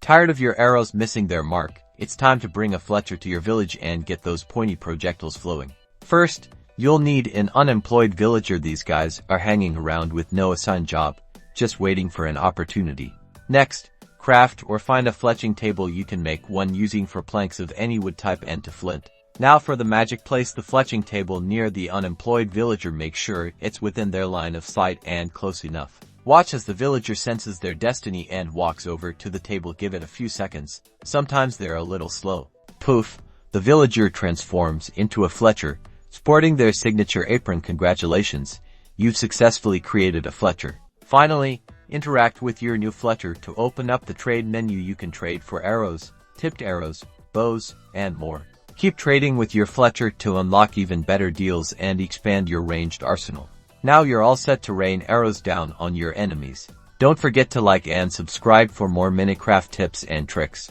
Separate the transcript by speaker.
Speaker 1: Tired of your arrows missing their mark? It's time to bring a Fletcher to your village and get those pointy projectiles flowing. First, you'll need an unemployed villager. These guys are hanging around with no assigned job, just waiting for an opportunity. Next, craft or find a fletching table. You can make one using 4 planks of any wood type and to flint. Now for the magic, place the fletching table near the unemployed villager. Make sure it's within their line of sight and close enough. Watch as the villager senses their destiny and walks over to the table. Give it a few seconds. Sometimes they're a little slow. Poof! The villager transforms into a Fletcher, sporting their signature apron. Congratulations! You've successfully created a Fletcher. Finally, interact with your new Fletcher to open up the trade menu. You can trade for arrows, tipped arrows, bows, and more. Keep trading with your Fletcher to unlock even better deals and expand your ranged arsenal. Now you're all set to rain arrows down on your enemies. Don't forget to like and subscribe for more Minecraft tips and tricks.